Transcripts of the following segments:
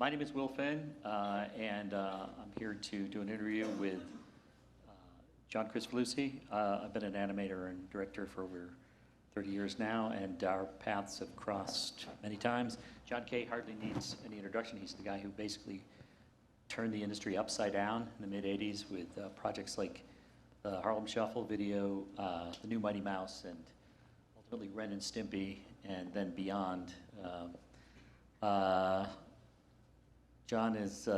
My name is Will Finn, and I'm here to do an interview with John Kricfalusi. I've been an animator and director for over 30 years now, and our paths have crossed many times. John K. hardly needs any introduction. He's the guy who basically turned the industry upside down in the mid-'80s with projects like the Harlem Shuffle video, the new Mighty Mouse, and ultimately Ren and Stimpy, and then beyond. John is,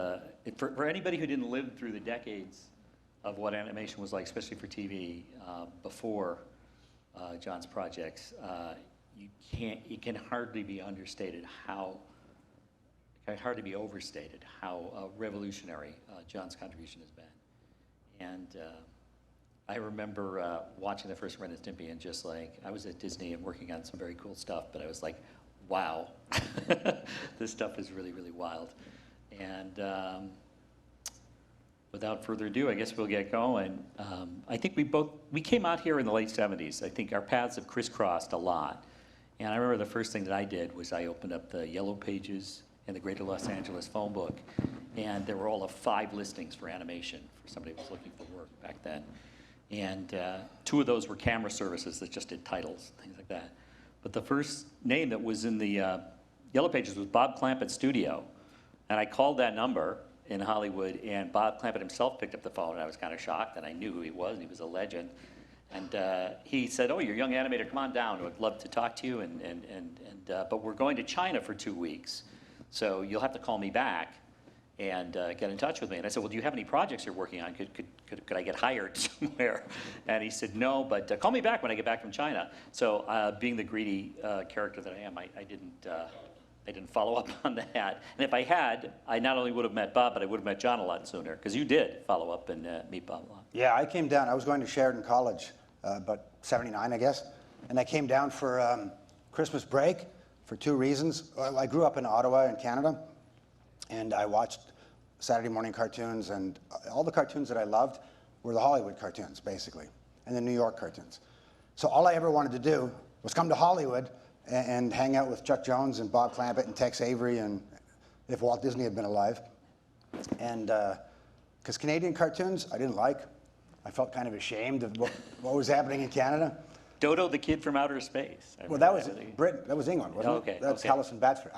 for anybody who didn't live through the decades of what animation was like, especially for TV, before John's projects, it can hardly be understated how, it can hardly be overstated how revolutionary John's contribution has been. And I remember watching the first Ren and Stimpy and just like, I was at Disney and working on some very cool stuff, but I was like, wow, this stuff is really, really wild. And without further ado, I guess we'll get going. I think we came out here in the late 70s. I think our paths have crisscrossed a lot. And I remember the first thing that I did was I opened up the Yellow Pages in the Greater Los Angeles phone book, and there were all of 5 listings for animation for somebody who was looking for work back then. And 2 of those were camera services that just did titles, things like that. But the first name that was in the Yellow Pages was Bob Clampett Studio. And I called that number in Hollywood, and Bob Clampett himself picked up the phone, and I was kind of shocked, and I knew who he was, and he was a legend. And he said, oh, you're a young animator, come on down, I'd love to talk to you, but we're going to China for 2 weeks, so you'll have to call me back and get in touch with me. And I said, well, do you have any projects you're working on? Could I get hired somewhere? And he said, no, but call me back when I get back from China. So being the greedy character that I am, I didn't follow up on that. And if I had, I not only would have met Bob, but I would have met John a lot sooner, because you did follow up and meet Bob a lot. Yeah, I came down. I was going to Sheridan College, about 79, I guess. And I came down for Christmas break for 2 reasons. Well, I grew up in Ottawa in Canada, and I watched Saturday morning cartoons, and all the cartoons that I loved were the Hollywood cartoons, basically, and the New York cartoons. So all I ever wanted to do was come to Hollywood and hang out with Chuck Jones and Bob Clampett and Tex Avery, and if Walt Disney had been alive. And because Canadian cartoons I didn't like. I felt kind of ashamed of what was happening in Canada. Dodo the Kid from Outer Space. Well, that was Britain. That was England, wasn't it? That's Hallison Batsford.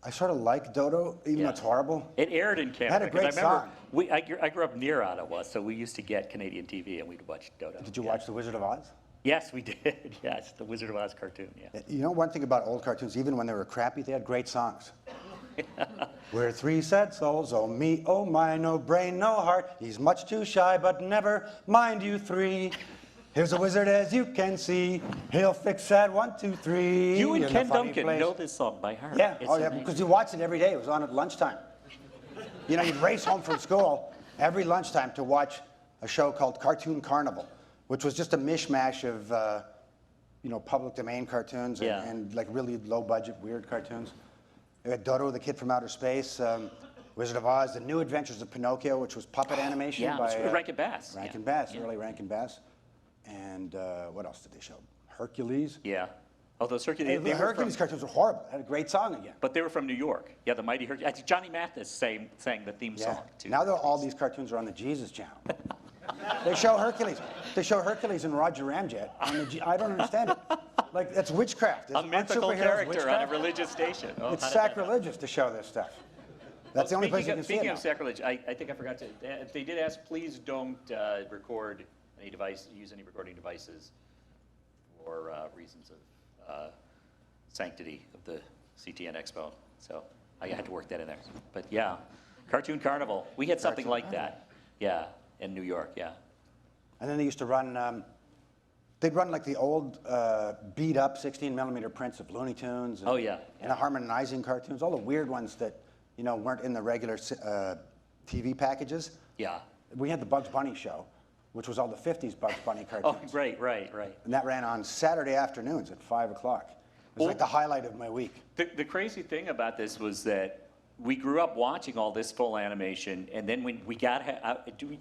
I sort of like Dodo, even though it's horrible. It aired in Canada. It had a great song. I grew up near Ottawa, so we used to get Canadian TV and we'd watch Dodo. Did you watch The Wizard of Oz? Yes, we did. Yes, the Wizard of Oz cartoon, yeah. You know one thing about old cartoons, even when they were crappy, they had great songs. We're 3 sad souls, oh me, oh my, no brain, no heart. He's much too shy, but never mind you 3. Here's a wizard as you can see. He'll fix that 1, 2, 3. You and Ken Duncan know this song by heart. Yeah, because you watched it every day. It was on at lunchtime. You know, you'd race home from school every lunchtime to watch a show called Cartoon Carnival, which was just a mishmash of, public domain cartoons and like really low-budget, weird cartoons. We had Dodo, the Kid from Outer Space, Wizard of Oz, The New Adventures of Pinocchio, which was puppet animation by Rankin Bass. Rankin Bass, early Rankin Bass. And what else did they show? Hercules. Yeah. Oh, those Hercules. The Hercules cartoons were horrible. They had a great song again. But they were from New York. Yeah, the Mighty Hercules. Johnny Mathis sang the theme song too. Now all these cartoons are on the Jesus Channel. They show Hercules. They show Hercules and Roger Ramjet on the I don't understand it. Like, it's witchcraft. A mythical character on a religious station. Oh, it's sacrilegious to show this stuff. That's the only place you can see it. Speaking of sacrilege, I think I forgot to. If they did ask, please don't record any device, use any recording devices for reasons of sanctity of the CTN Expo. So I had to work that in there. But yeah, Cartoon Carnival. We had something like that. Yeah, in New York. Yeah. And then they used to run. They'd run like the old beat-up 16mm prints of Looney Tunes. And, and the harmonizing cartoons, all the weird ones that weren't in the regular TV packages. Yeah. We had the Bugs Bunny show, which was all the 50s Bugs Bunny cartoons. Oh, right. And that ran on Saturday afternoons at 5 o'clock. It was like the highlight of my week. The crazy thing about this was that we grew up watching all this full animation, and then when we got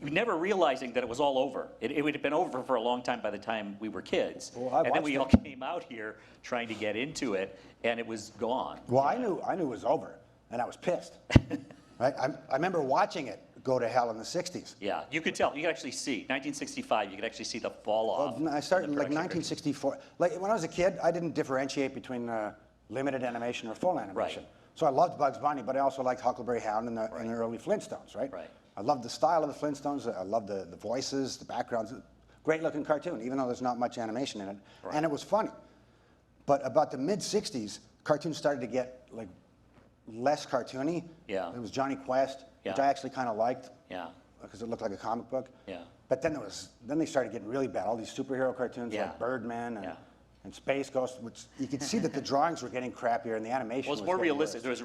never realizing that it was all over. It would have been over for a long time by the time we were kids. Well, and then we all came out here trying to get into it, and it was gone. Well, I knew it was over. and I was pissed. Right? I remember watching it go to hell in the 60s. Yeah, you could tell. You could actually see. 1965, you could actually see the fall off. Well, I started in like production 1964. Like when I was a kid, I didn't differentiate between limited animation or full animation. Right. So I loved Bugs Bunny, but I also liked Huckleberry Hound and the early Flintstones, right? Right. I loved the style of the Flintstones. I loved the voices, the backgrounds. Great looking cartoon, even though there's not much animation in it. Right. And it was funny. But about the mid 60s, cartoons started to get like less cartoony. Yeah. There was Johnny Quest, which Yeah. I actually kind of liked. Yeah. Because it looked like a comic book. Yeah. But then they started getting really bad. All these superhero cartoons Yeah. like Birdman Yeah. and Space Ghost, which you could see that the drawings were getting crappier and the animation Well, it's was more getting realistic. worse.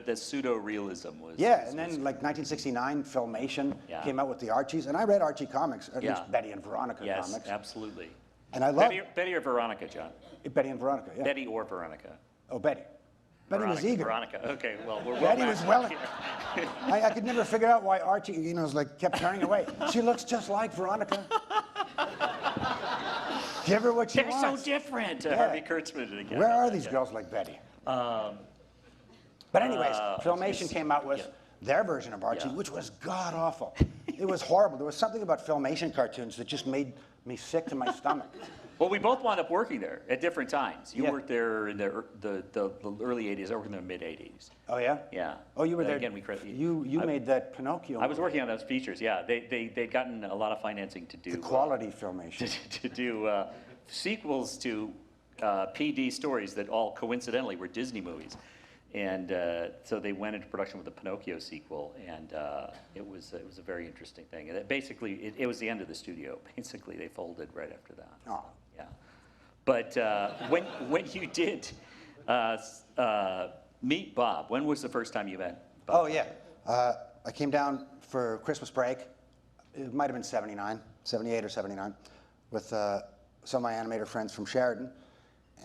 The pseudo-realism was. Yeah, was- and then was- like 1969, Filmation Yeah. came out with the Archies, and I read Archie comics, at Yeah. least Betty and Veronica Yes, comics. absolutely. And I loved Betty or Veronica, John? Betty and Veronica, yeah. Betty or Veronica? Oh, Betty. Betty was eager. Veronica. Okay, well, we're Betty back was well. here. I could never figure out why Archie, was like kept turning away. She looks just like Veronica. Give her what she They're wants. so different. Yeah. Harvey Kurtzman again. Where are these girls like Betty? But anyways, Filmation came out with their version of Archie, Yeah. which was god awful. It was horrible. There was something about Filmation cartoons that just made me sick to my stomach. Well, we both wound up working there at different times. You Yeah. worked there in the early 80s. I worked in the mid 80s. Oh yeah? Yeah. Oh, you were there. Again, we credit You made that Pinocchio. I was movie. working on those features. Yeah, they'd gotten a lot of financing to do The quality Filmation. to do sequels to PD stories that all coincidentally were Disney movies, and so they went into production with the Pinocchio sequel, and it was a very interesting thing. And basically, it was the end of the studio. Basically, they folded right after that. Oh. Yeah, but when you did meet Bob, when was the first time you met Bob? Oh yeah. I came down for Christmas break. It might have been 79, 78 or 79, with some of my animator friends from Sheridan.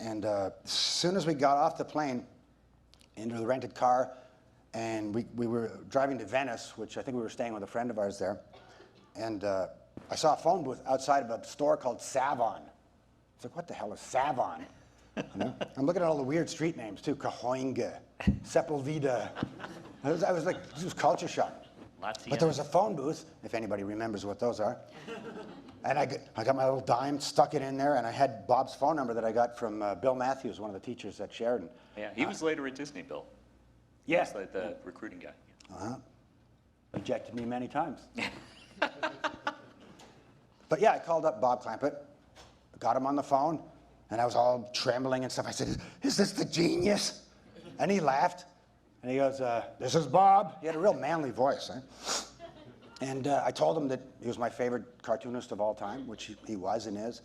And as soon as we got off the plane into the rented car, and we were driving to Venice, which I think we were staying with a friend of ours there, and I saw a phone booth outside of a store called Savon. It's like, what the hell is Savon? You know? I'm looking at all the weird street names too. Cahoinga, Sepulveda. I was like, this was culture shock. But there was a phone booth, if anybody remembers what those are. And I got my little dime, stuck it in there, and I had Bob's phone number that I got from Bill Matthews, one of the teachers at Sheridan. Yeah, he was later at Disney, Bill. Yeah. He was the recruiting guy. Uh-huh. Rejected me many times. But yeah, I called up Bob Clampett, got him on the phone, and I was all trembling and stuff. I said, is this the genius? And he laughed, and he goes, this is Bob. He had a real manly voice. And I told him that he was my favorite cartoonist of all time, which he was and is.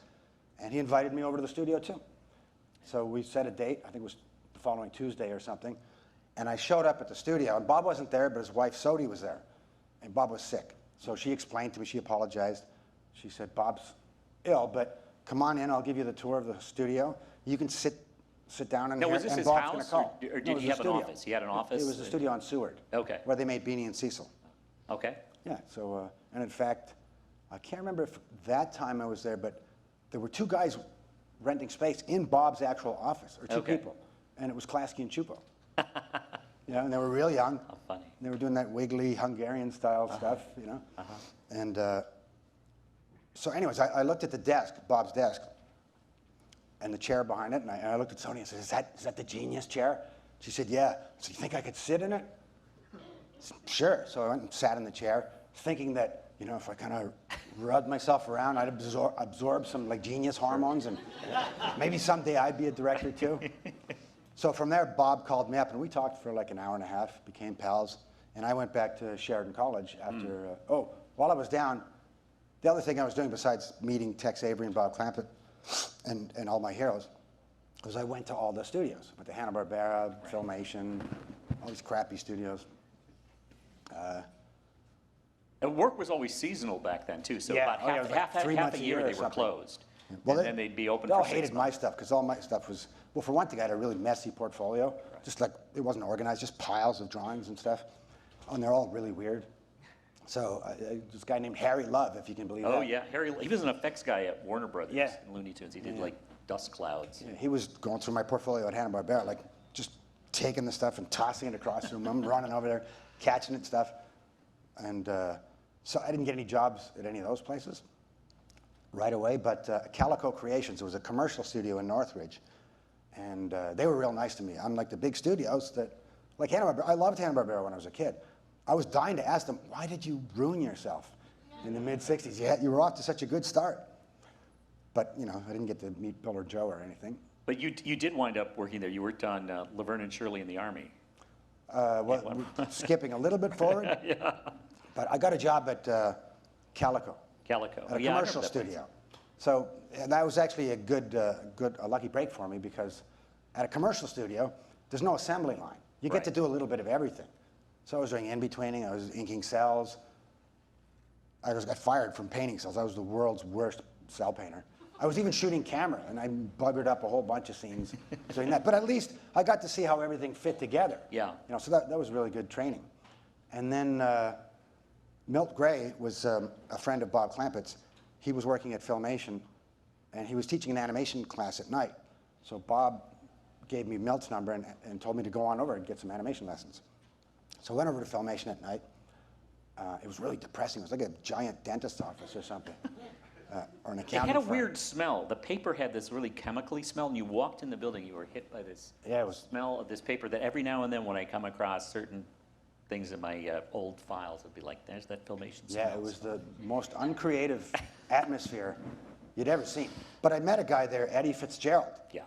And he invited me over to the studio too. So we set a date, I think it was the following Tuesday or something. And I showed up at the studio, and Bob wasn't there, but his wife Sodi was there. And Bob was sick. So she explained to me, she apologized. She said, Bob's ill, but come on in, I'll give you the tour of the studio. You can sit down in Now, here, was this and his Bob's house, gonna call. or No, it did was he a have an studio. office? He had an office? It was a studio on Seward. Okay. Where they made Beanie and Cecil. Okay. Yeah, so, and in fact, I can't remember if that time I was there, but there were two guys renting space in Bob's actual office, or two Okay. people, and it was Klasky and Chupo. You know, and they were real young. How funny. And they were doing that wiggly Hungarian style stuff, you know. And so anyways, I looked at the desk, Bob's desk, and the chair behind it, and I looked at Sony and said, is that the genius chair? She said, yeah. So you think I could sit in it? I said, sure. So I went and sat in the chair, thinking that, you know, if I kind of rubbed myself around, I'd absorb some like genius hormones, and maybe someday I'd be a director too. So from there, Bob called me up, and we talked for like an hour and a half, became pals, and I went back to Sheridan College after, while I was down, the other thing I was doing besides meeting Tex Avery and Bob Clampett and all my heroes was I went to all the studios. Went to Hanna-Barbera, Filmation, all these crappy studios. And work was always seasonal back then too, so Yeah. about Oh, yeah, it was like 3 half months a a year year or they were something. closed. Well, and then they'd be open they all for 6 hated my months. stuff because all my stuff was, well, for one thing, I had a really messy portfolio. Just like, it wasn't organized, just piles of drawings and stuff. Oh, and they're all really weird. So this guy named Harry Love, if you can believe that. Oh yeah, he was an effects guy at Warner Brothers Yeah. in Looney Tunes. He did like dust clouds. Yeah, he was going through my portfolio at Hanna-Barbera, like just taking the stuff and tossing it across the room. I'm running over there, catching it and stuff. And so I didn't get any jobs at any of those places right away, but Calico Creations, it was a commercial studio in Northridge. And they were real nice to me. Unlike the big studios that, like Hanna-Barbera, I loved Hanna-Barbera when I was a kid. I was dying to ask them, why did you ruin yourself in the mid-'60s? You were off to such a good start. But, you know, I didn't get to meet Bill or Joe or anything. But you did wind up working there. You worked on Laverne and Shirley in the Army. Well, skipping a little bit forward. Yeah. But I got a job at Calico. Calico. At a Yeah, I remember commercial that studio. place. So and that was actually a lucky break for me, because at a commercial studio, there's no assembly line. You get Right. to do a little bit of everything. So I was doing in-betweening, I was inking cells. I got fired from painting cells. I was the world's worst cell painter. I was even shooting camera, and I buggered up a whole bunch of scenes doing that. But at least I got to see how everything fit together. Yeah. You know, so that was really good training. And then Milt Gray was a friend of Bob Clampett's. He was working at Filmation, and he was teaching an animation class at night. So Bob gave me Milt's number and told me to go on over and get some animation lessons. So I went over to Filmation at night. It was really depressing. It was like a giant dentist's office or something, or an It accounting had a firm. weird smell. The paper had this really chemically smell, and you walked in the building, you were hit by this Yeah, it was. smell of this paper that every now and then when I come across certain things in my old files, it'd be like, there's that Filmation smell. Yeah, it was the most uncreative atmosphere you'd ever seen. But I met a guy there, Eddie Fitzgerald, Yeah.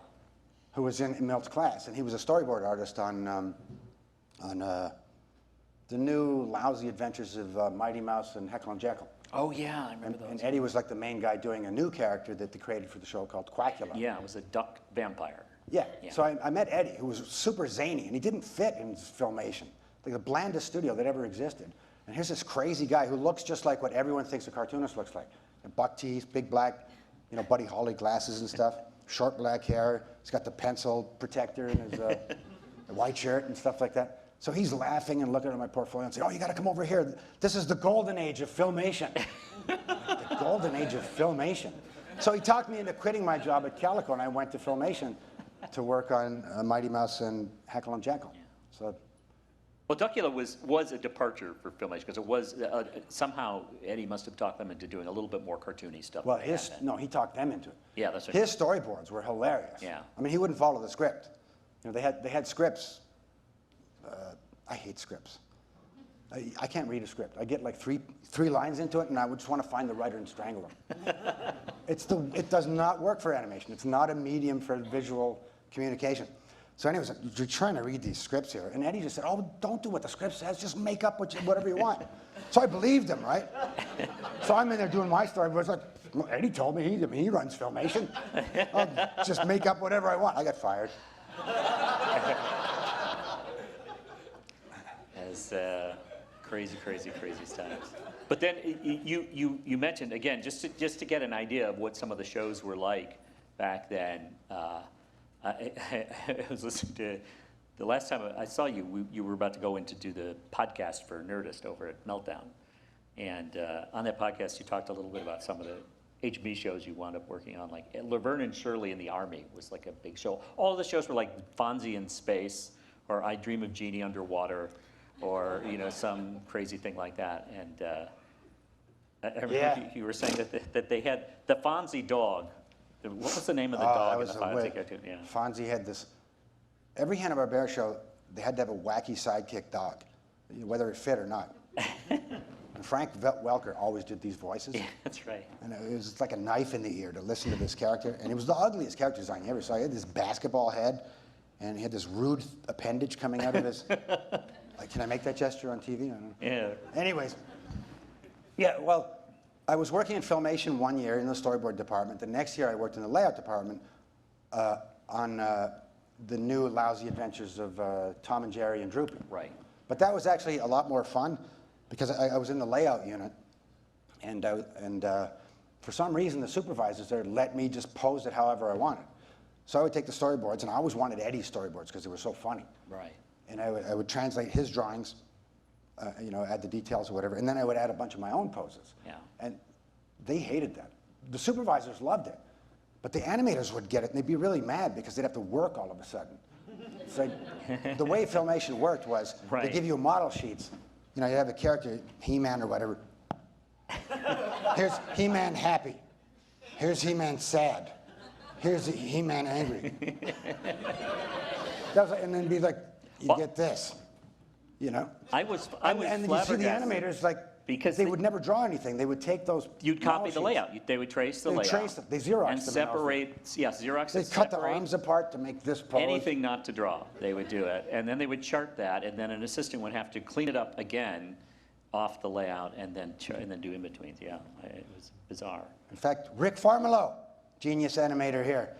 who was in Milt's class, and he was a storyboard artist on the new lousy adventures of Mighty Mouse and Heckle and Jekyll. Oh, yeah, I remember those. And Eddie was like the main guy doing a new character that they created for the show called Quackula. Yeah, it was a duck vampire. Yeah. Yeah. So I met Eddie, who was super zany, and he didn't fit in Filmation, like the blandest studio that ever existed. And here's this crazy guy who looks just like what everyone thinks a cartoonist looks like. Buck teeth, big black, you know, Buddy Holly glasses and stuff, short black hair. He's got the pencil protector in his white shirt and stuff like that. So he's laughing and looking at my portfolio and saying, oh, you got to come over here. This is the golden age of Filmation. The golden age of Filmation. So he talked me into quitting my job at Calico, and I went to Filmation to work on Mighty Mouse and Heckle and Jekyll. Yeah. So Well, Duckula was a departure for Filmation, because it was, somehow Eddie must have talked them into doing a little bit more cartoony stuff. well, than they had then. no, he talked them into it. Yeah, that's right. His storyboards were hilarious. Yeah. I mean, he wouldn't follow the script. You know, they had scripts. I hate scripts. I can't read a script. I get like three lines into it, and I would just want to find the writer and strangle him. It does not work for animation. It's not a medium for visual communication. So anyways, you're trying to read these scripts here, and Eddie just said, oh, don't do what the script says, just make up whatever you want. So I believed him, right? So I'm in there doing my story, but it's like, well, Eddie told me he runs Filmation. I'll just make up whatever I want. I got fired. As crazy times. But then you mentioned, again, just to get an idea of what some of the shows were like back then, I was listening to, the last time I saw you, you were about to go in to do the podcast for Nerdist over at Meltdown. And on that podcast, you talked a little bit about some of the HB shows you wound up working on, like Laverne and Shirley in the Army was like a big show. All the shows were like Fonzie in Space, or I Dream of Jeannie Underwater, or some crazy thing like that. And I remember you were saying that they had the Fonzie dog. What was the name of the dog in the Fonzie cartoon? Yeah. Fonzie had this. Every Hanna-Barbera show, they had to have a wacky sidekick dog, whether it fit or not. And Frank Welker always did these voices. Yeah, that's right. And it was like a knife in the ear to listen to this character. And it was the ugliest character design you ever saw. He had this basketball head, and he had this rude appendage coming out of his. Like, can I make that gesture on TV? I don't know. Yeah. Anyways, yeah, well, I was working in Filmation one year in the storyboard department. The next year I worked in the layout department on the new lousy adventures of Tom and Jerry and Droopy. Right. But that was actually a lot more fun because I was in the layout unit, and for some reason the supervisors there let me just pose it however I wanted. So I would take the storyboards, and I always wanted Eddie's storyboards because they were so funny. Right. And I would translate his drawings, add the details or whatever, and then I would add a bunch of my own poses. Yeah. And they hated that. The supervisors loved it, but the animators would get it, and they'd be really mad because they'd have to work all of a sudden. It's like, the way Filmation worked was they Right. give you model sheets. You know, you have a character, He-Man or whatever. Here's He-Man happy. Here's He-Man sad. Here's He-Man angry. That was like, and then be like, you Well, get this, you know? I was And you see the flabbergasted animators, like, because they would never draw anything. They would take those you'd copy model the sheets. layout. They would trace the They'd layout. trace them. They Xerox and them. separate. Yeah, Xerox. They'd and cut the separate arms apart to make this pose. anything not to draw. They would do it, and then they would chart that, and then an assistant would have to clean it up again, off the layout, and then do in betweens. Yeah, it was bizarre. In fact, Rick Farmelo, genius animator here,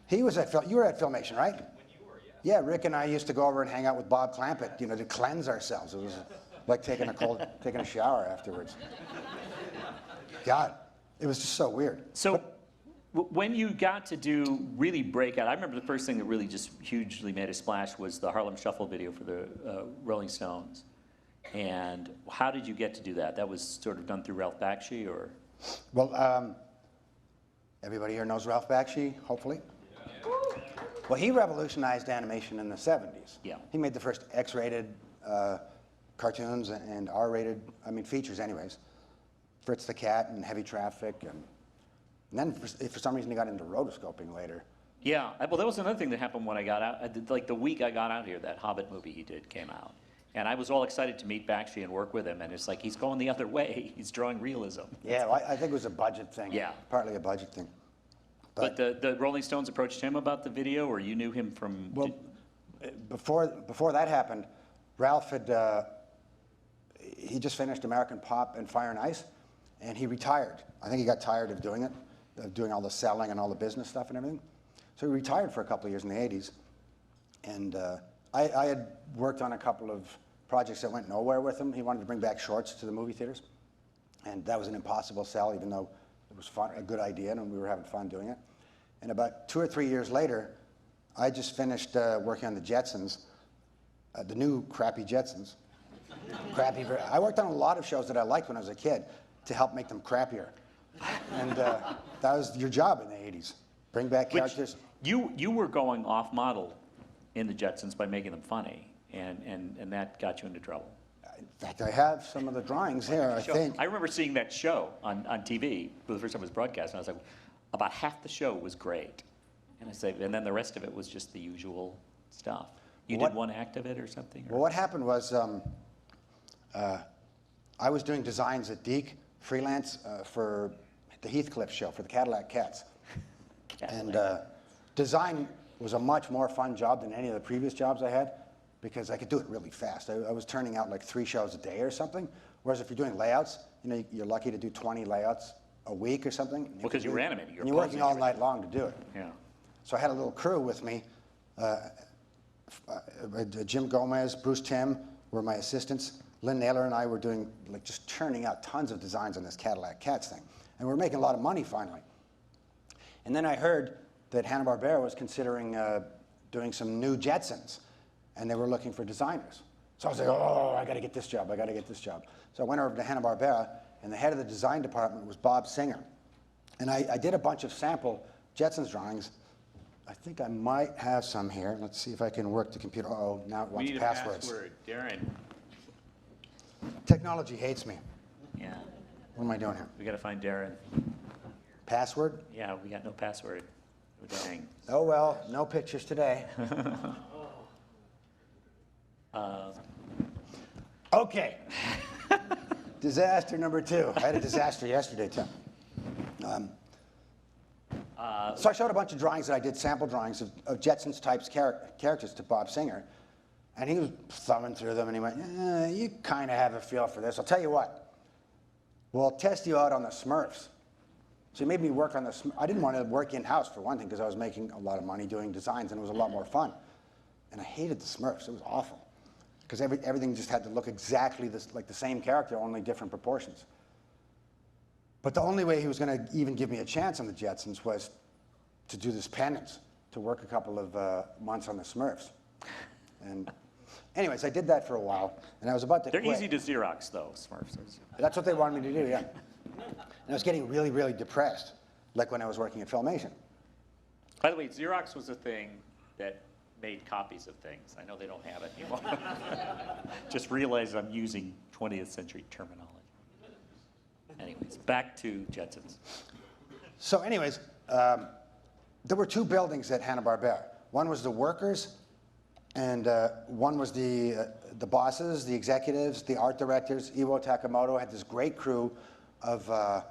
he was at you were at Filmation, right? When you were, yeah. Yeah, Rick and I used to go over and hang out with Bob Clampett, you know, to cleanse ourselves. It was like taking a shower afterwards. God, it was just so weird. So, when you got to really break out, I remember the first thing that really just hugely made a splash was the Harlem Shuffle video for the Rolling Stones. And how did you get to do that? That was sort of done through Ralph Bakshi, or? Well, everybody here knows Ralph Bakshi, hopefully. Well, he revolutionized animation in the 70s. Yeah. He made the first X-rated cartoons and R-rated, features anyways. Fritz the Cat and Heavy Traffic. And then for some reason he got into rotoscoping later. Yeah, well, that was another thing that happened when I got out. Like the week I got out here, that Hobbit movie he did came out. And I was all excited to meet Bakshi and work with him. And it's like, he's going the other way. He's drawing realism. Yeah, well, I think it was a budget thing. Yeah. Partly a budget thing. But the Rolling Stones approached him about the video, or you knew him from? Well, before that happened, Ralph had, he just finished American Pop and Fire and Ice, and he retired. I think he got tired of doing it, of doing all the selling and all the business stuff and everything. So he retired for a couple of years in the 80s. And I had worked on a couple of projects that went nowhere with him. He wanted to bring back shorts to the movie theaters. And that was an impossible sell, even though it was fun, a good idea, and we were having fun doing it. And about 2 or 3 years later, I just finished working on the Jetsons, the new crappy Jetsons. I worked on a lot of shows that I liked when I was a kid to help make them crappier. And that was your job in the 80s. Bring back characters. You were going off model in the Jetsons by making them funny, and that got you into trouble. In fact, I have some of the drawings here, I think. I remember seeing that show on TV for the first time it was broadcast, and I was like, about half the show was great. And then the rest of it was just the usual stuff. You did one act of it or something? Or? Well, what happened was I was doing designs at Deke, freelance, for the Heathcliff show, for the Cadillac Cats. And design was a much more fun job than any of the previous jobs I had, because I could do it really fast. I was turning out like 3 shows a day or something. Whereas if you're doing layouts, you know, you're lucky to do 20 layouts a week or something. Because you were animating. You're working all night long to do it. Yeah. So I had a little crew with me. Jim Gomez, Bruce Timm were my assistants. Lynn Naylor and I were doing, like, just churning out tons of designs on this Cadillac Cats thing. And we were making a lot of money finally. And then I heard that Hanna-Barbera was considering doing some new Jetsons, and they were looking for designers. So I was like, oh, I got to get this job, I got to get this job. So I went over to Hanna-Barbera, and the head of the design department was Bob Singer. And I did a bunch of sample Jetsons drawings. I think I might have some here. Let's see if I can work the computer. Uh-oh, now it wants passwords. We need a password, Darren. Technology hates me. Yeah. What am I doing here? We got to find Darren. Password? Yeah, we got no password. Oh, dang. Oh, well, no pictures today. Okay. Disaster number 2. I had a disaster yesterday, too. So I showed a bunch of drawings that I did, sample drawings of Jetsons types characters to Bob Singer. And he was thumbing through them, and he went, you kind of have a feel for this. I'll tell you what. We'll test you out on the Smurfs. So he made me work on the Smurfs. I didn't want to work in-house, for one thing, because I was making a lot of money doing designs, and it was a lot more fun. And I hated the Smurfs. It was awful. Because everything just had to look exactly like the same character, only different proportions. But the only way he was going to even give me a chance on the Jetsons was to do this penance, to work a couple of months on the Smurfs. And anyways, I did that for a while, and I was about to quit. They're easy to Xerox, though, Smurfs. That's what they wanted me to do, yeah. And I was getting really, really depressed, like when I was working at Filmation. By the way, Xerox was a thing that made copies of things. I know they don't have it anymore. Just realized I'm using 20th century terminology. Anyways, back to Jetsons. So anyways, there were two buildings at Hanna-Barbera. One was the workers, and one was the bosses, the executives, the art directors. Iwo Takamoto had this great crew of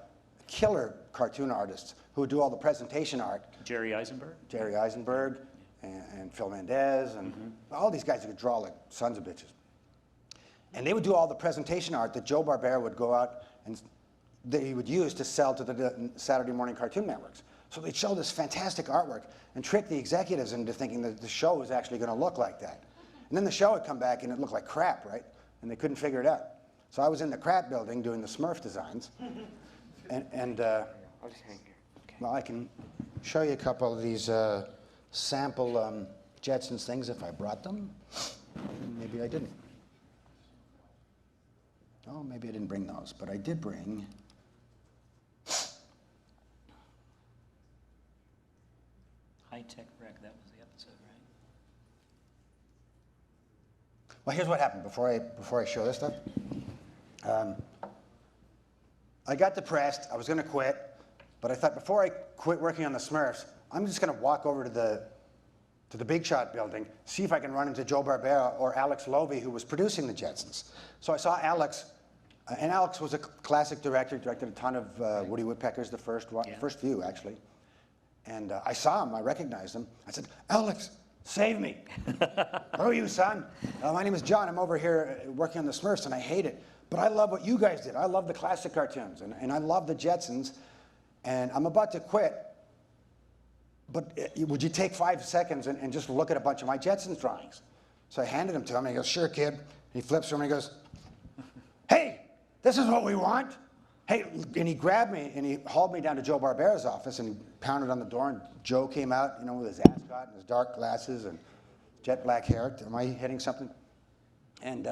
killer cartoon artists who would do all the presentation art. Jerry Eisenberg? Jerry Eisenberg and Phil Mendez and all these guys who could draw like sons of bitches. And they would do all the presentation art that Joe Barbera would go out and that he would use to sell to the Saturday morning cartoon networks. So they'd show this fantastic artwork and trick the executives into thinking that the show was actually going to look like that. And then the show would come back and it looked like crap, right? And they couldn't figure it out. So I was in the crap building doing the Smurf designs. And I'll just hang here. Okay. well, I can show you a couple of these sample Jetsons things if I brought them. Maybe I didn't. Oh, maybe I didn't bring those, but I did bring. High Tech Wreck, that was the episode, right? Well, here's what happened before I show this stuff. I got depressed. I was going to quit, but I thought before I quit working on the Smurfs, I'm just going to walk over to the Big Shot building, see if I can run into Joe Barbera or Alex Lovey, who was producing the Jetsons. So I saw Alex, and Alex was a classic director, directed a ton of Woody Woodpeckers, the first one, first few actually. And I saw him, I recognized him. I said, Alex, save me. Who are you, son? My name is John. I'm over here working on the Smurfs, and I hate it. But I love what you guys did. I love the classic cartoons, and I love the Jetsons. And I'm about to quit. But would you take 5 seconds and just look at a bunch of my Jetsons drawings? So I handed them to him, and he goes, sure, kid. And he flips through them, and he goes, hey, this is what we want. Hey, and he grabbed me, and he hauled me down to Joe Barbera's office, and he pounded on the door, and Joe came out, you know, with his ascot and his dark glasses and jet black hair. Am I hitting something? And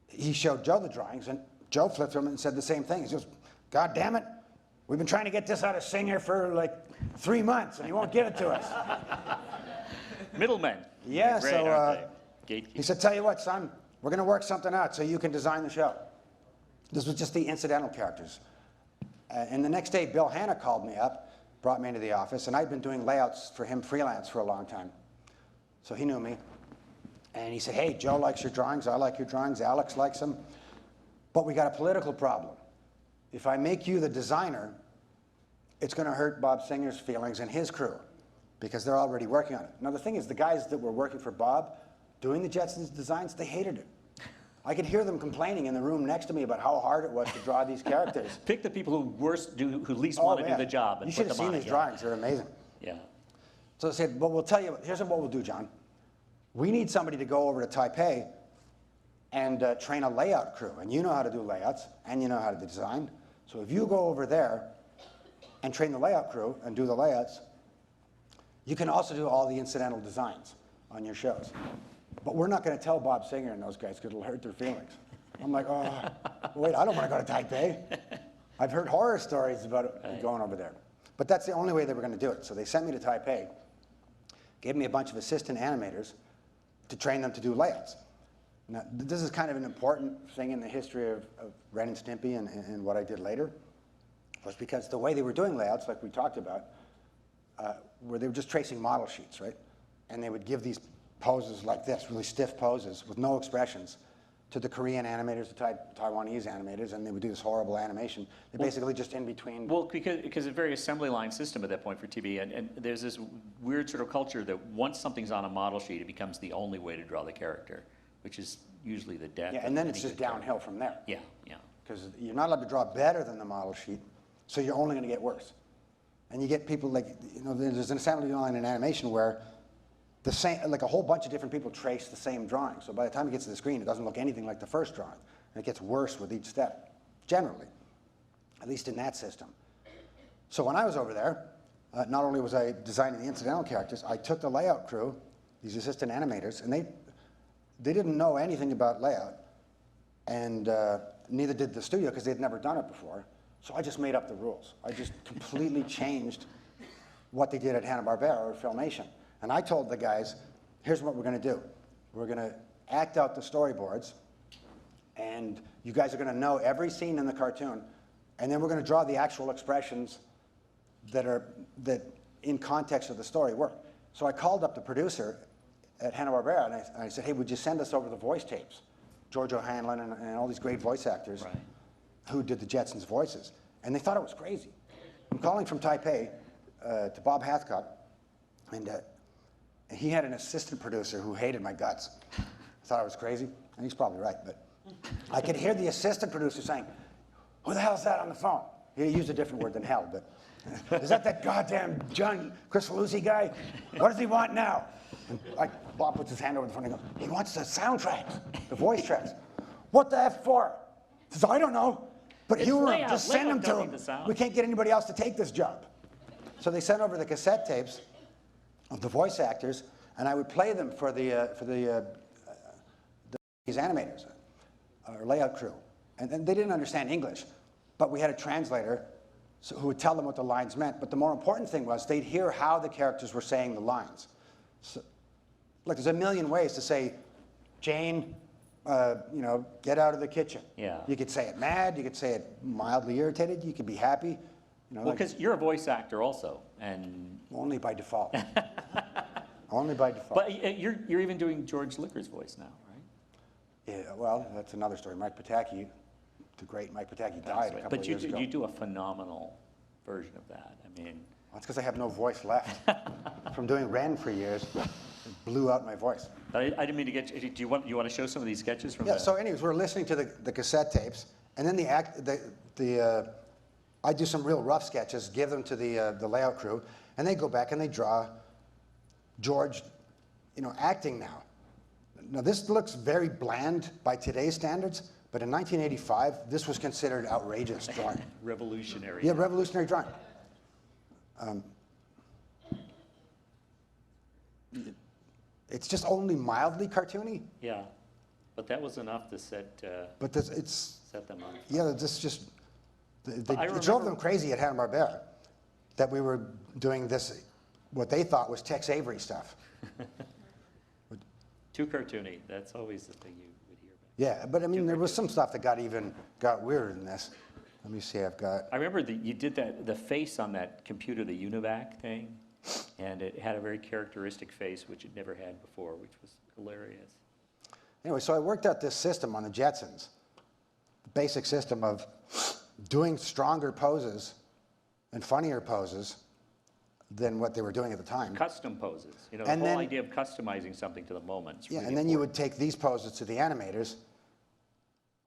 he showed Joe the drawings, and Joe flipped through them and said the same thing. He goes, God damn it, we've been trying to get this out of Singer for like 3 months, and he won't give it to us. Middlemen. Yeah, Great, so aren't they? he Gatekeepers. said, tell you what, son, we're going to work something out so you can design the show. This was just the incidental characters. And the next day, Bill Hanna called me up, brought me into the office, and I'd been doing layouts for him freelance for a long time. So he knew me. And he said, hey, Joe likes your drawings, I like your drawings, Alex likes them, but we got a political problem. If I make you the designer, it's going to hurt Bob Singer's feelings and his crew, because they're already working on it. Now, the thing is, the guys that were working for Bob, doing the Jetsons designs, they hated it. I could hear them complaining in the room next to me about how hard it was to draw these characters. Pick the people who least want to do the job and you should put have them seen on these it. drawings, they're amazing. Yeah. So they said, well, we'll tell you, here's what we'll do, John. We need somebody to go over to Taipei and train a layout crew. And you know how to do layouts, and you know how to design. So if you go over there and train the layout crew and do the layouts, you can also do all the incidental designs on your shows. But we're not going to tell Bob Singer and those guys because it'll hurt their feelings. I'm like, oh, wait, I don't want to go to Taipei. I've heard horror stories about going over there. But that's the only way they were going to do it. So they sent me to Taipei, gave me a bunch of assistant animators to train them to do layouts. Now, this is kind of an important thing in the history of Ren and Stimpy and what I did later, was because the way they were doing layouts, like we talked about, where they were just tracing model sheets, right? And they would give these poses like this, really stiff poses with no expressions, to the Korean animators, the Taiwanese animators, and they would do this horrible animation. They're basically just in between. Well, because it's a very assembly line system at that point for TV, and there's this weird sort of culture that once something's on a model sheet, it becomes the only way to draw the character, which is usually the death. Yeah, and then it's just downhill from there. Yeah, yeah. Because you're not allowed to draw better than the model sheet, so you're only going to get worse. And you get people like, you know, there's an assembly line in animation where the same, like a whole bunch of different people trace the same drawing. So by the time it gets to the screen, it doesn't look anything like the first drawing. And it gets worse with each step, generally, at least in that system. So when I was over there, not only was I designing the incidental characters, I took the layout crew, these assistant animators, and they didn't know anything about layout, and neither did the studio because they'd never done it before. So I just made up the rules. I just completely changed what they did at Hanna-Barbera or Filmation. And I told the guys, here's what we're going to do. We're going to act out the storyboards, and you guys are going to know every scene in the cartoon, and then we're going to draw the actual expressions that in context of the story work. So I called up the producer at Hanna-Barbera, and I said, hey, would you send us over the voice tapes? George O'Hanlon and all these great voice actors who did the Jetsons' voices. And they thought it was crazy. I'm calling from Taipei to Bob Hathcock, and he had an assistant producer who hated my guts. I thought I was crazy, and he's probably right, but I could hear the assistant producer saying, who the hell's that on the phone? He used a different word than hell, but is that goddamn John Kricfalusi guy? What does he want now? And Bob puts his hand over the phone and goes, he wants the soundtracks, the voice tracks. What the F for? He says, I don't know, but just send them to him. We can't get anybody else to take this job. So they sent over the cassette tapes of the voice actors, and I would play them for these animators, our layout crew. And they didn't understand English, but we had a translator who would tell them what the lines meant. But the more important thing was they'd hear how the characters were saying the lines. So, look, there's a million ways to say, Jane, get out of the kitchen. Yeah. You could say it mad, you could say it mildly irritated, you could be happy. Well, because you're a voice actor also, and only by default. Only by default. But you're even doing George Licker's voice now, right? Yeah, well, that's another story. Mike Pataki, the great Mike Pataki, died a couple of years ago. But you do a phenomenal version of that. I mean, well, it's because I have no voice left. From doing Ren for years, it blew out my voice. But I didn't mean to get you. Do you want to show some of these sketches from? Yeah. So, anyways, we're listening to the cassette tapes, and then I do some real rough sketches, give them to the layout crew, and they go back and they draw George, acting now. Now, this looks very bland by today's standards, but in 1985, this was considered outrageous drawing. Revolutionary. Yeah, revolutionary drawing. It's just only mildly cartoony. Yeah, but that was enough to set. But set them on. Yeah, this just it drove them crazy at Hanna-Barbera that we were doing this, what they thought was Tex Avery stuff. Too cartoony. That's always the thing you would hear about. Yeah, but I mean, there was some stuff that got weirder than this. Let me see, I've got. I remember you did the face on that computer, the UNIVAC thing, and it had a very characteristic face, which it never had before, which was hilarious. Anyway, so I worked out this system on the Jetsons, the basic system of doing stronger poses and funnier poses than what they were doing at the time. Custom poses, the And whole then- idea of customizing something to the moment. It's Yeah, really and then you important. would take these poses to the animators,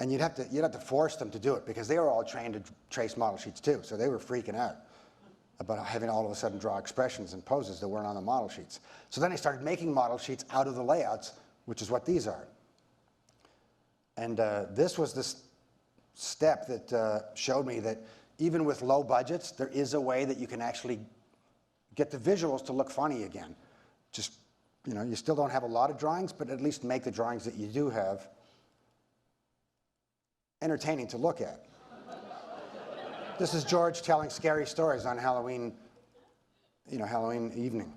and you'd have to force them to do it because they were all trained to trace model sheets too, so they were freaking out about having all of a sudden draw expressions and poses that weren't on the model sheets. So then I started making model sheets out of the layouts, which is what these are. And this was this step that showed me that even with low budgets, there is a way that you can actually get the visuals to look funny again. Just, you still don't have a lot of drawings, but at least make the drawings that you do have entertaining to look at. This is George telling scary stories on Halloween, Halloween evening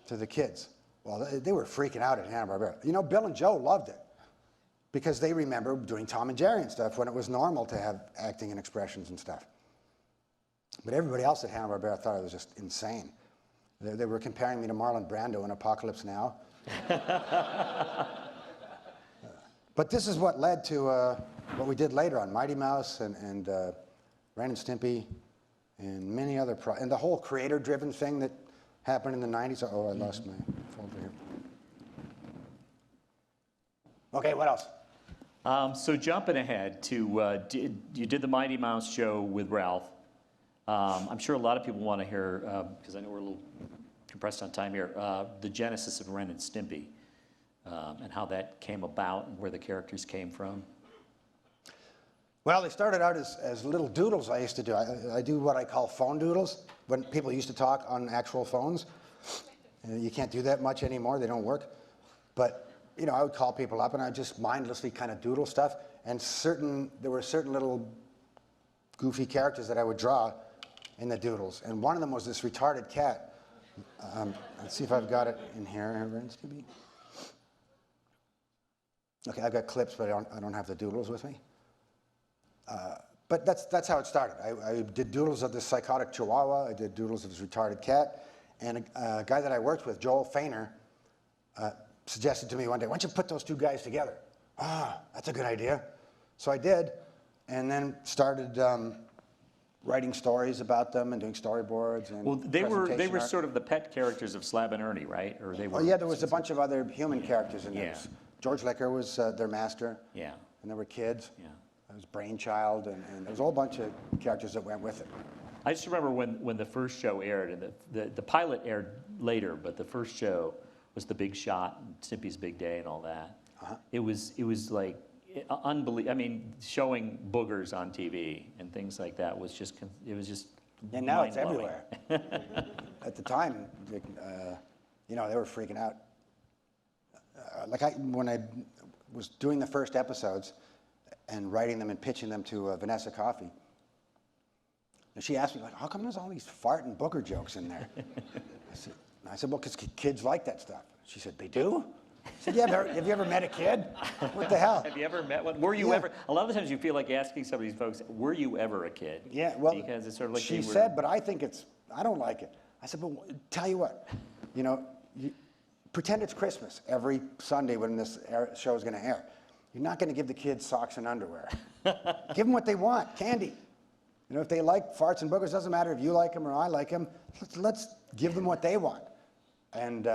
to the kids. Well, they were freaking out at Hanna-Barbera. Bill and Joe loved it because they remember doing Tom and Jerry and stuff when it was normal to have acting and expressions and stuff. But everybody else at Hanna-Barbera thought it was just insane. They were comparing me to Marlon Brando in Apocalypse Now. But this is what led to what we did later on Mighty Mouse and Ren and Stimpy and many other and the whole creator-driven thing that happened in the 90s. Oh, I lost my folder here. Okay, what else? So jumping ahead to, you did the Mighty Mouse show with Ralph. I'm sure a lot of people want to hear, because I know we're a little compressed on time here, the genesis of Ren and Stimpy and how that came about and where the characters came from. Well, they started out as little doodles I used to do. I do what I call phone doodles, when people used to talk on actual phones. You can't do that much anymore, they don't work. But, I would call people up and I would just mindlessly kind of doodle stuff. And there were certain little goofy characters that I would draw in the doodles. And one of them was this retarded cat Let's see if I've got it in here, Ren Stimpy. Okay, I've got clips, but I don't have the doodles with me. But that's how it started. I did doodles of this psychotic chihuahua. I did doodles of his retarded cat. And a guy that I worked with, Joel Feiner, suggested to me one day, why don't you put those two guys together? Ah, that's a good idea. So I did, and then started writing stories about them and doing storyboards and Well, they presentation were art. sort of the pet characters of Slab and Ernie, right? Or they were. Oh yeah, there was a bunch of other human characters in there. Yeah. George Licker was their master. Yeah. And there were kids. Yeah. There was Brainchild, and there was a whole bunch of characters that went with it. I just remember when the first show aired, and the pilot aired later, but the first show was The Big Shot, and Stimpy's Big Day, and all that. Uh-huh. It was like unbelievable. I mean, showing boogers on TV and things like that was just it was just. And now it's mind-blowing. everywhere. At the time, you know, they were freaking out. When I was doing the first episodes and writing them and pitching them to Vanessa Coffey, and she asked me, like, how come there's all these fart and booger jokes in there? I said, well, because kids like that stuff. She said, they do? I said, yeah, have you ever met a kid? What the hell? Have you ever met one? Were you Yeah. ever? A lot of the times you feel like asking some of these folks, were you ever a kid? Yeah, well, because it's sort of like she they were, said, but I think I don't like it. I said, but tell you what, you know, pretend it's Christmas every Sunday when this show is going to air. You're not going to give the kids socks and underwear. Give them what they want, candy. You know, if they like farts and boogers, doesn't matter if you like them or I like them. Let's give them what they want. And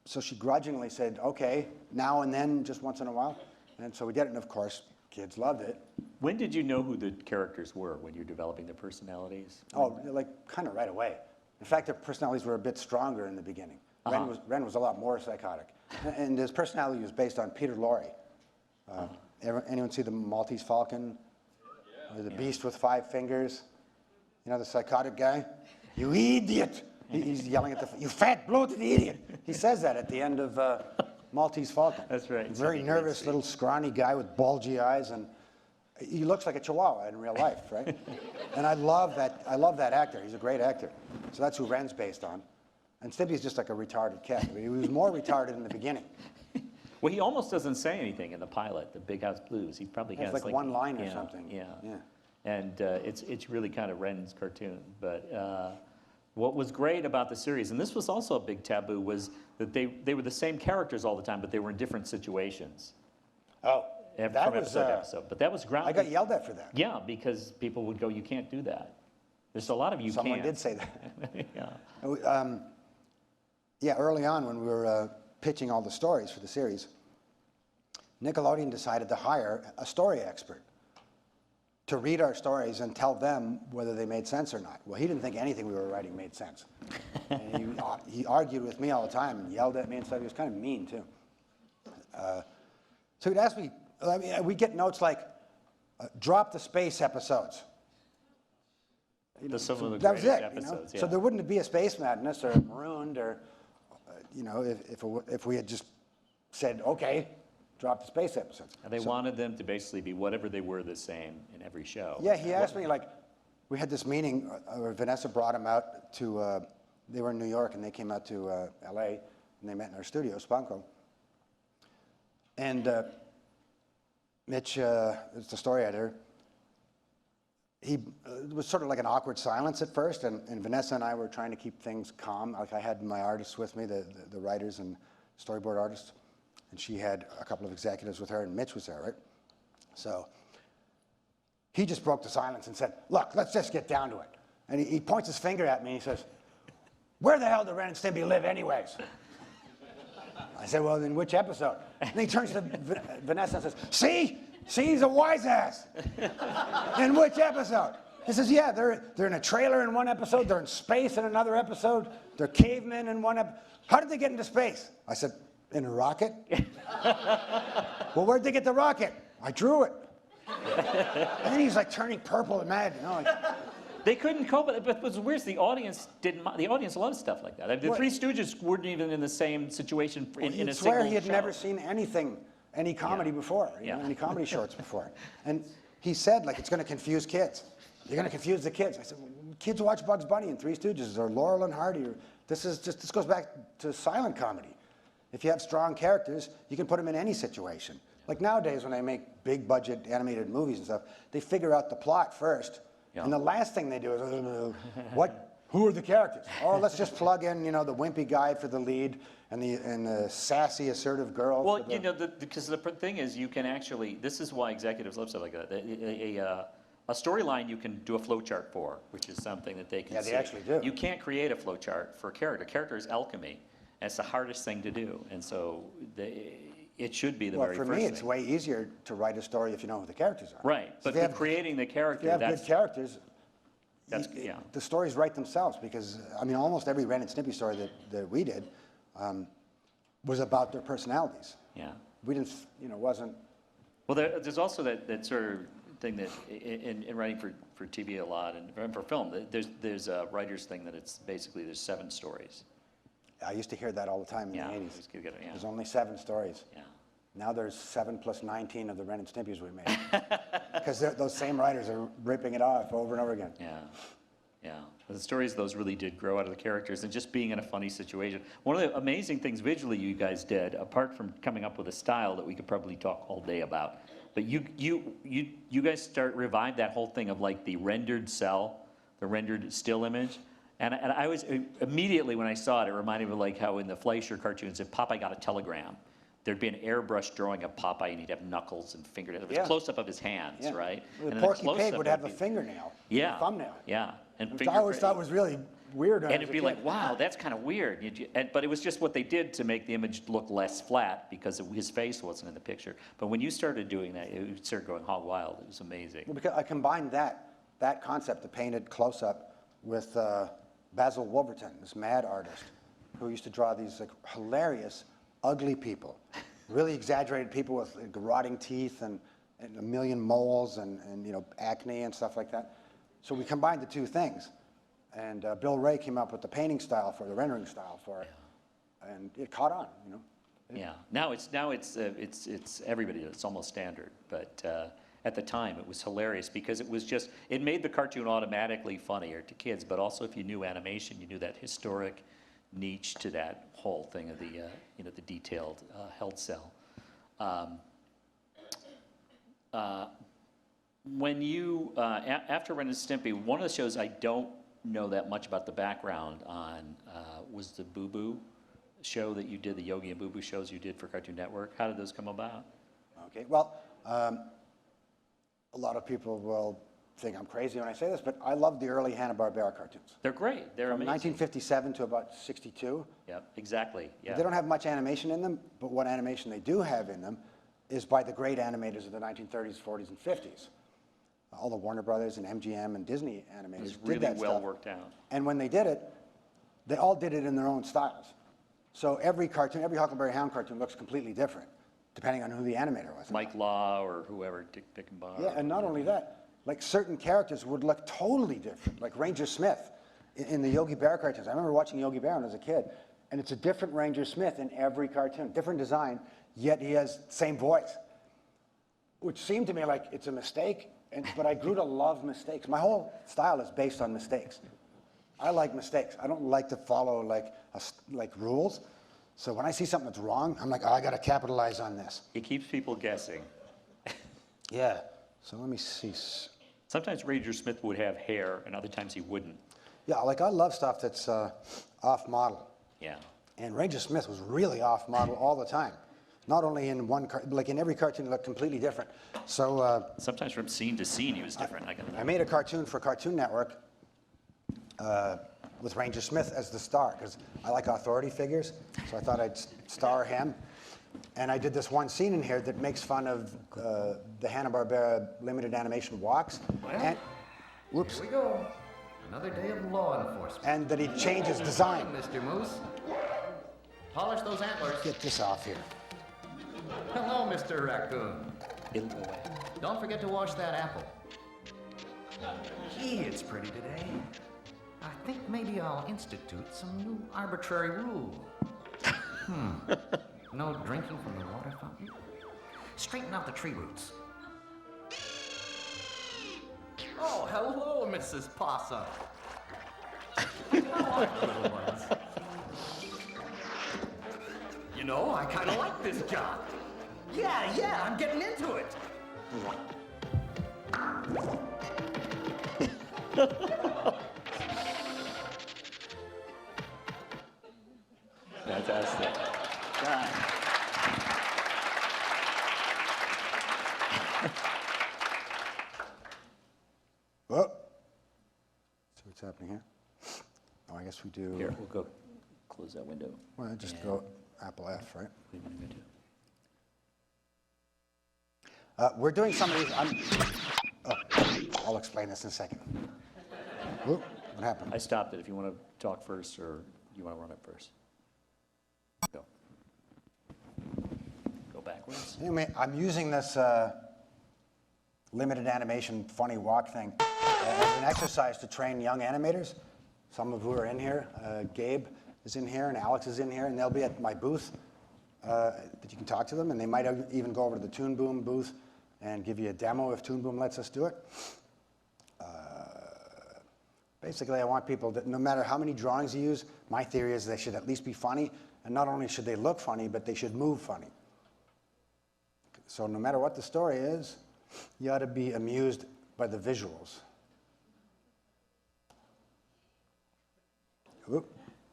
so she grudgingly said, okay, now and then, just once in a while. And so we did it, and of course, kids loved it. When did you know who the characters were when you're developing their personalities? Oh, like kind of right away. In fact, their personalities were a bit stronger in the beginning. Ren was a lot more psychotic. And his personality was based on Peter Lorre. Anyone see the Maltese Falcon? Or the Beast with 5 fingers? You know, the psychotic guy? You idiot! He's yelling at you fat, bloated idiot! He says that at the end of Maltese Falcon. That's right. Very nervous, little scrawny guy with bulgy eyes, and he looks like a chihuahua in real life, right? And I love that actor. He's a great actor. So that's who Ren's based on. And Stimpy's just like a retarded cat. He was more retarded in the beginning. Well, he almost doesn't say anything in the pilot, the Big House Blues. He probably has like one line or yeah, something. Yeah. Yeah. And it's really kind of Ren's cartoon. But what was great about the series, and this was also a big taboo, was that they were the same characters all the time, but they were in different situations. Oh, From that was, episode to episode. But that was ground. I got yelled at for that. Yeah, because people would go, you can't do that. There's a lot of you Someone can't. did say that. Yeah. Yeah, early on when we were pitching all the stories for the series, Nickelodeon decided to hire a story expert to read our stories and tell them whether they made sense or not. Well, he didn't think anything we were writing made sense. And he argued with me all the time and yelled at me and stuff. He was kind of mean, too. So he'd ask me, I mean, we'd get notes like, drop the space episodes. Some of the That was greatest it. episodes, You know? So there wouldn't be a Space Madness or Marooned or, you know, if we had just said, okay, drop the space episodes. And they wanted them to basically be whatever they were the same in every show. Yeah, he asked me, like, we had this meeting where Vanessa brought him out to, they were in New York and they came out to LA and they met in our studio, Spunko. And Mitch is the story editor. It was sort of like an awkward silence at first, and Vanessa and I were trying to keep things calm. Like I had my artists with me, the writers and storyboard artists, and she had a couple of executives with her, and Mitch was there, right? So he just broke the silence and said, look, let's just get down to it. And he points his finger at me and he says, where the hell do Ren and Stimpy live anyways? I said, well, in which episode? And he turns to Vanessa and says, see? See, he's a wise ass. In which episode? He says, yeah, they're in a trailer in one episode, they're in space in another episode, they're cavemen in one episode. How did they get into space? I said, in a rocket. Well, where'd they get the rocket? I drew it. And then he's like turning purple and mad. You know, like, They couldn't cope with it, but what's weird is the audience didn't. The audience loved stuff like that. I mean, the Three Stooges weren't even in the same situation in a single show. swear he had never seen anything, any comedy before, you know, Yeah. any comedy shorts before. And he said, like, it's going to confuse kids. You're going to confuse the kids. I said, well, kids watch Bugs Bunny and Three Stooges, or Laurel and Hardy, or This goes back to silent comedy. If you have strong characters, you can put them in any situation. Like nowadays, when they make big budget animated movies and stuff, they figure out the plot first, and the last thing they do is, who are the characters? Oh, let's just plug in, the wimpy guy for the lead and the sassy, assertive girl. Well, because the thing is, you can actually. This is why executives love stuff like that. A storyline you can do a flowchart for, which is something that they can see. Yeah, they actually do. You can't create a flowchart for a character. Character is alchemy, and it's the hardest thing to do. And so it should be the very first thing. For me, it's way easier to write a story if you know who the characters are. Right, So but creating the character, if you have good characters, yeah. the stories write themselves, because, almost every Ren and Stimpy story that we did was about their personalities. Yeah. We didn't, wasn't... Well, there's also that sort of thing that in writing for TV a lot and for film, there's a writer's thing that it's basically there's 7 stories. I used to hear that all the time in the 80s. Yeah. There's only 7 stories. Yeah. Now there's 7 plus 19 of the Ren and Stimpys we made. Because those same writers are ripping it off over and over again. Yeah. Yeah. The stories, those really did grow out of the characters and just being in a funny situation. One of the amazing things visually you guys did, apart from coming up with a style that we could probably talk all day about, but you guys revived that whole thing of like the rendered cell, the rendered still image. And I was immediately when I saw it, it reminded me of like how in the Fleischer cartoons, if Popeye got a telegram, there'd be an airbrush drawing of Popeye, and he'd have knuckles and fingernails. It was a close-up of his hands, right? The and Porky Pig would have a fingernail, a thumbnail. Yeah, and which I always thought was really weird. And it'd be like, wow, that's kind of weird. But it was just what they did to make the image look less flat because his face wasn't in the picture. But when you started doing that, it started going hog wild. It was amazing. Well, because I combined that concept, the painted close-up, with Basil Wolverton, this mad artist, who used to draw these like hilarious, ugly people, really exaggerated people with like, rotting teeth and a million moles and acne and stuff like that. So we combined the two things, and Bill Ray came up with the painting style for the rendering style for it, and it caught on. Yeah. Now it's everybody. It's almost standard, but. At the time, it was hilarious because it made the cartoon automatically funnier to kids, but also if you knew animation, you knew that historic niche to that whole thing of the detailed held cell. When you, after Ren and Stimpy, one of the shows I don't know that much about the background on was the Boo Boo show that you did, the Yogi and Boo Boo shows you did for Cartoon Network. How did those come about? Okay, well, a lot of people will think I'm crazy when I say this, but I love the early Hanna-Barbera cartoons. They're great. They're From amazing. 1957 to about 62. Yep, exactly. Yeah. They don't have much animation in them, but what animation they do have in them is by the great animators of the 1930s, 40s, and 50s. All the Warner Brothers and MGM and Disney animators It's did really that well stuff. worked out. And when they did it, they all did it in their own styles. So every Huckleberry Hound cartoon looks completely different, depending on who the animator was. Mike Law or whoever, Dick Bickenbauer. Yeah, and not only that, like certain characters would look totally different, like Ranger Smith in the Yogi Bear cartoons. I remember watching Yogi Bear when I was a kid, and it's a different Ranger Smith in every cartoon, different design, yet he has the same voice, which seemed to me like it's a mistake, but I grew to love mistakes. My whole style is based on mistakes. I like mistakes. I don't like to follow like rules. So when I see something that's wrong, I'm like, oh, I got to capitalize on this. He keeps people guessing. Yeah. So let me see. Sometimes Ranger Smith would have hair, and other times he wouldn't. Yeah, like I love stuff that's off model. Yeah. And Ranger Smith was really off model all the time. Not only in like in every cartoon, it looked completely different. So sometimes from scene to scene, he was different. I made a cartoon for Cartoon Network with Ranger Smith as the star, because I like authority figures, so I thought I'd star him. And I did this one scene in here that makes fun of the Hanna-Barbera limited animation walks. Well, And, whoops. Here we go. Another day of law enforcement. And that he changes design. Mr. Moose. Polish those antlers. Get this off here. Hello, Mr. Raccoon. It'll go away. Don't forget to wash that apple. Gee, it's pretty today. I think maybe I'll institute some new arbitrary rule. No drinking from the water fountain. Straighten out the tree roots. Oh, hello, Mrs. Possum. Come on, little ones. know, I kind of like this job. Yeah, I'm getting into it. Fantastic. John. Whoa. See what's happening here? Oh, I guess we do. Here, we'll go close that window. Well, just And go Apple F, right? what are you gonna do? We're doing some of these. I'll explain this in a second. Whoop, what happened? I stopped it if you want to talk first or you want to run it first. Go. Go backwards. Anyway, I'm using this limited animation funny walk thing as an exercise to train young animators. Some of who are in here. Gabe is in here and Alex is in here, and they'll be at my booth that you can talk to them, and they might even go over to the Toon Boom booth and give you a demo if Toon Boom lets us do it. Basically, I want people that no matter how many drawings you use, my theory is they should at least be funny, and not only should they look funny, but they should move funny. So no matter what the story is, you ought to be amused by the visuals. Oop.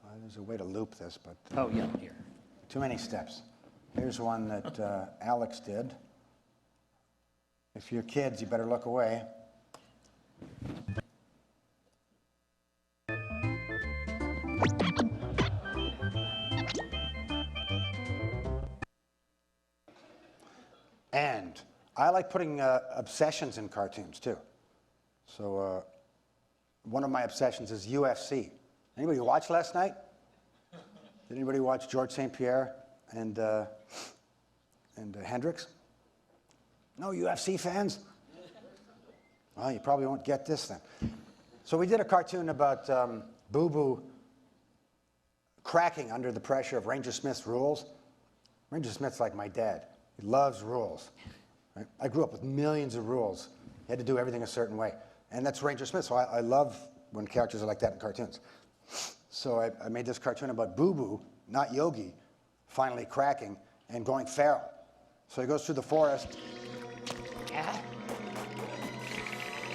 Well, there's a way to loop this, but Oh, yeah, here. too many steps. Here's one that Alex did. If you're kids, you better look away. And I like putting obsessions in cartoons too. So one of my obsessions is UFC. Anybody watch last night? Did anybody watch George St. Pierre and Hendricks? No UFC fans? Well, you probably won't get this then. So we did a cartoon about Boo Boo cracking under the pressure of Ranger Smith's rules. Ranger Smith's like my dad. He loves rules. Right? I grew up with millions of rules. You had to do everything a certain way. And that's Ranger Smith, so I love when characters are like that in cartoons. So I made this cartoon about Boo Boo, not Yogi, finally cracking and going feral. So he goes through the forest.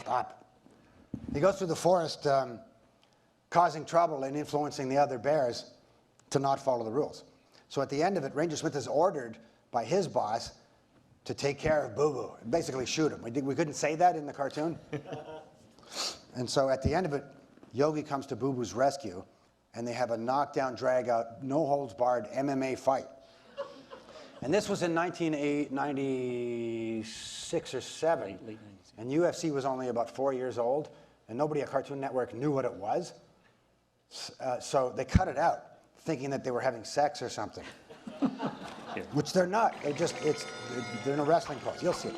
Stop. He goes through the forest causing trouble and influencing the other bears to not follow the rules. So at the end of it, Ranger Smith is ordered by his boss to take care of Boo Boo, basically shoot him. We couldn't say that in the cartoon. And so at the end of it, Yogi comes to Boo Boo's rescue, and they have a knockdown, drag-out, no-holds-barred MMA fight. And this was in 1996 or 7. Late 90s. And UFC was only about 4 years old, and nobody at Cartoon Network knew what it was. So they cut it out, thinking that they were having sex or something. Which they're not. They're in a wrestling pose. You'll see it.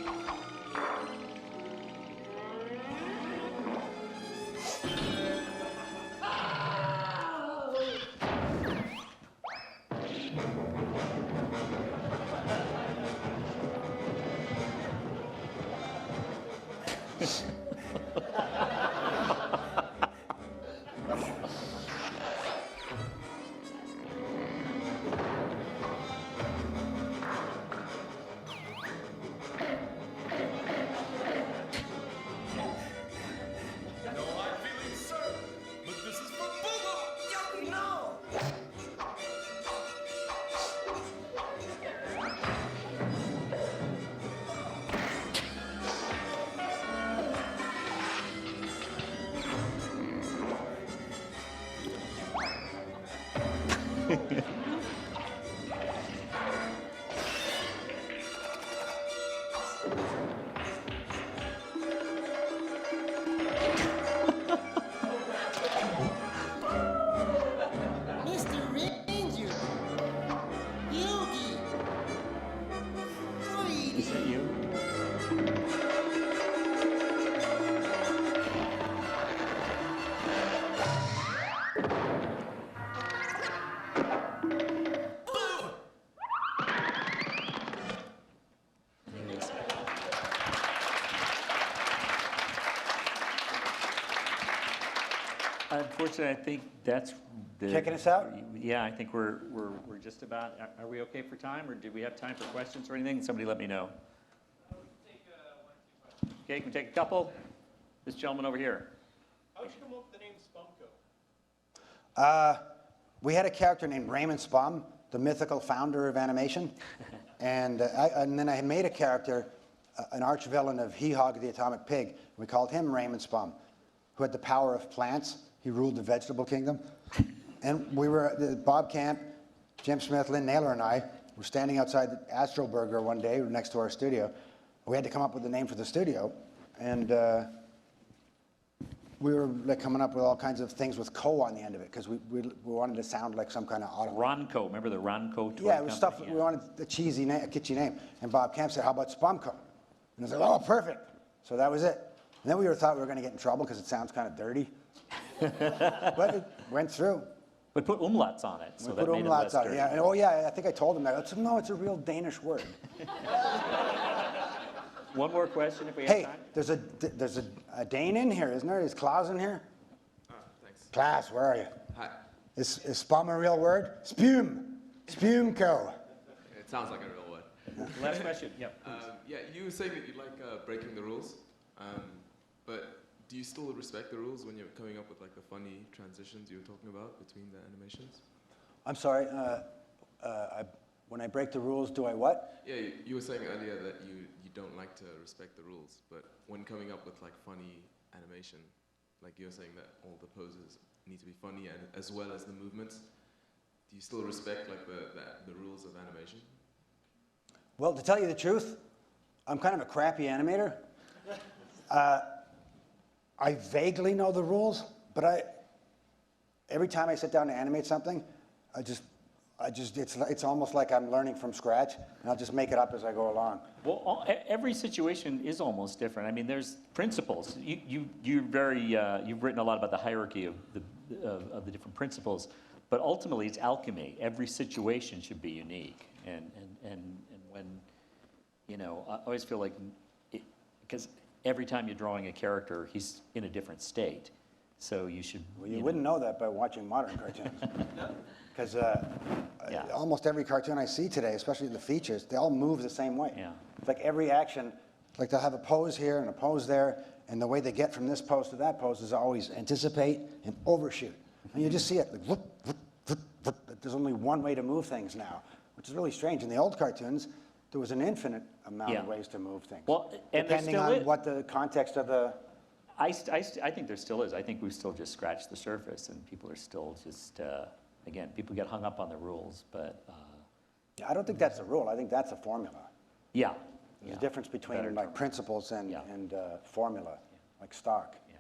Mr. Ranger! Yogi! Is that you? Unfortunately, I think that's the... Kicking us out? Yeah, I think we're just about, are we okay for time, or do we have time for questions or anything? Somebody let me know. Okay, can we take a couple? This gentleman over here. How did you come up with the name Spumco? We had a character named Raymond Spum, the mythical founder of animation. And then I made a character, an arch-villain of Hee-Hog the Atomic Pig. We called him Raymond Spum, who had the power of plants. He ruled the vegetable kingdom. And we were, Bob Camp, Jim Smith, Lynn Naylor, and I were standing outside the Astro Burger one day next to our studio. We had to come up with a name for the studio. And we were like coming up with all kinds of things with "co" on the end of it because we wanted to sound like some kind of auto. Ronco, remember the Ronco toy Yeah, it was company? stuff, we wanted a cheesy name, a kitschy name. And Bob Camp said, how about Spumco? And I was like, oh, perfect. So that was it. And then we thought we were going to get in trouble because it sounds kind of dirty. But it went through. But put umlauts on it, so We that put made it umlauts less on it, dirty. yeah. And, oh, yeah, I think I told him that. I said, no, it's a real Danish word. One more question if we have Hey, time. there's a Dane in here, isn't there? Is Klaus in here? Thanks. Klaus, where are you? Hi. Is spum a real word? Spume. Spumco. It sounds like a real word. Last question, yeah. Yeah, you were saying that you like breaking the rules, but do you still respect the rules when you're coming up with like the funny transitions you were talking about between the animations? I'm sorry, when I break the rules, do I what? Yeah, you were saying earlier that you don't like to respect the rules, but when coming up with like funny animation, like you're saying that all the poses need to be funny and as well as the movements, do you still respect like the rules of animation? Well, to tell you the truth, I'm kind of a crappy animator. I vaguely know the rules, but every time I sit down to animate something, it's almost like I'm learning from scratch, and I'll just make it up as I go along. Well, every situation is almost different. I mean, there's principles. You've written a lot about the hierarchy of the different principles, but ultimately it's alchemy. Every situation should be unique, and when, you know, I always feel like, because every time you're drawing a character, he's in a different state, so you should. Well, you wouldn't know that by watching modern cartoons. Because Yeah. almost every cartoon I see today, especially the features, they all move the same way. Yeah. It's like every action, like they'll have a pose here and a pose there, and the way they get from this pose to that pose is always anticipate and overshoot. And you just see it, like, whoop, whoop, whoop, whoop. There's only one way to move things now, which is really strange. In the old cartoons, there was an infinite amount of Yeah. ways to move things. Well, and there depending still on is. what the context of the. I think there still is. I think we've still just scratched the surface, and people are still just, again, people get hung up on the rules, but I don't think that's a rule. I think that's a formula. yeah. There's yeah. a difference between Better like term. principles and, Yeah. and formula, like stock. Yeah.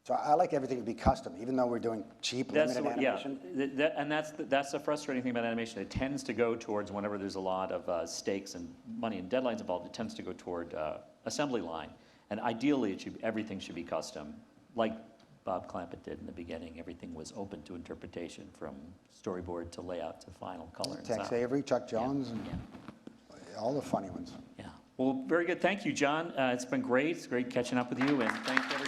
So I like everything to be custom, even though we're doing cheap, That's limited the, yeah, animation. and that's the frustrating thing about animation. It tends to go towards, whenever there's a lot of stakes and money and deadlines involved, it tends to go toward assembly line. And ideally, everything should be custom, like Bob Clampett did in the beginning. Everything was open to interpretation, from storyboard to layout to final color and Tex sound. Avery, Chuck Jones, and Yeah. all the funny ones. Yeah. Well, very good. Thank you, John. It's been great. It's great catching up with you, and thank you.